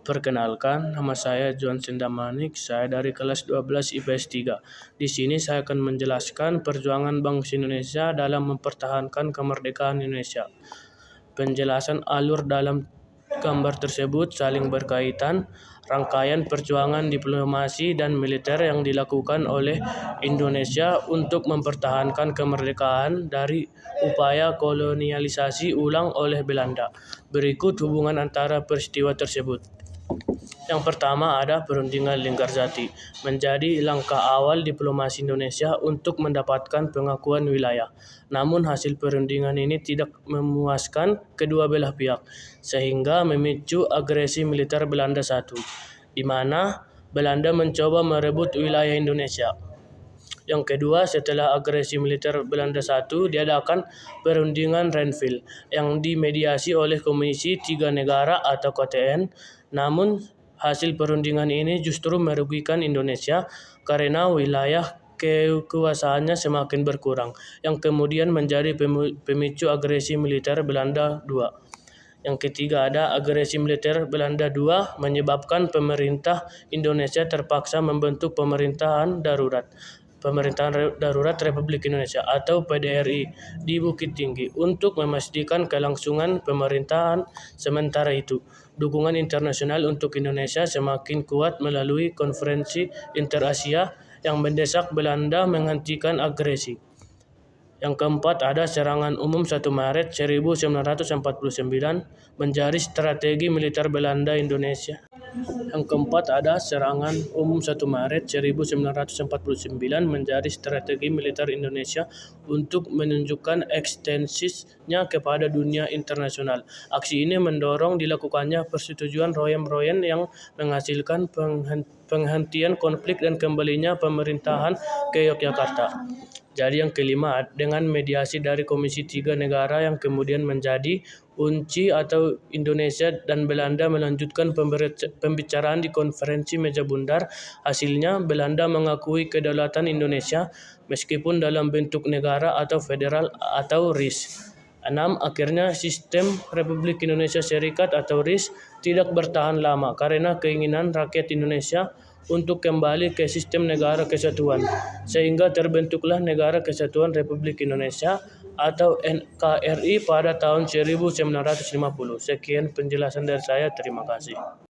Perkenalkan, nama saya Johnson Damanik, saya dari kelas 12 IPS 3. Di sini saya akan menjelaskan perjuangan bangsa Indonesia dalam mempertahankan kemerdekaan Indonesia. Penjelasan alur dalam gambar tersebut saling berkaitan. Rangkaian perjuangan diplomasi dan militer yang dilakukan oleh Indonesia untuk mempertahankan kemerdekaan dari upaya kolonialisasi ulang oleh Belanda. Berikut hubungan antara peristiwa tersebut. Yang pertama ada perundingan Linggarjati, menjadi langkah awal diplomasi Indonesia untuk mendapatkan pengakuan wilayah. Namun hasil perundingan ini tidak memuaskan kedua belah pihak, sehingga memicu agresi militer Belanda I, di mana Belanda mencoba merebut wilayah Indonesia. Yang kedua, setelah agresi militer Belanda I, diadakan perundingan Renville yang dimediasi oleh Komisi Tiga Negara atau KTN. Namun hasil perundingan ini justru merugikan Indonesia karena wilayah kekuasaannya semakin berkurang, yang kemudian menjadi pemicu agresi militer Belanda II. Yang ketiga ada agresi militer Belanda II menyebabkan pemerintah Indonesia terpaksa membentuk Pemerintahan Darurat Republik Indonesia atau PDRI di Bukit Tinggi untuk memastikan kelangsungan pemerintahan. Sementara itu, dukungan internasional untuk Indonesia semakin kuat melalui konferensi Inter-Asia yang mendesak Belanda menghentikan agresi. Yang keempat ada serangan umum 1 Maret 1949 menjadi strategi militer Belanda Indonesia. Yang keempat ada serangan umum 1 Maret 1949 menjadi strategi militer Indonesia untuk menunjukkan ekstensinya kepada dunia internasional. Aksi ini mendorong dilakukannya persetujuan Royan-Royan yang menghasilkan penghentian konflik dan kembalinya pemerintahan ke Yogyakarta. Jadi yang kelima, dengan mediasi dari Komisi Tiga Negara yang kemudian menjadi kunci atau Indonesia dan Belanda melanjutkan pembicaraan di konferensi meja bundar. Hasilnya Belanda mengakui kedaulatan Indonesia meskipun dalam bentuk negara atau federal atau RIS. 6. Akhirnya sistem Republik Indonesia Serikat atau RIS tidak bertahan lama karena keinginan rakyat Indonesia untuk kembali ke sistem negara kesatuan, sehingga terbentuklah Negara Kesatuan Republik Indonesia atau NKRI pada tahun 1950. Sekian penjelasan dari saya, terima kasih.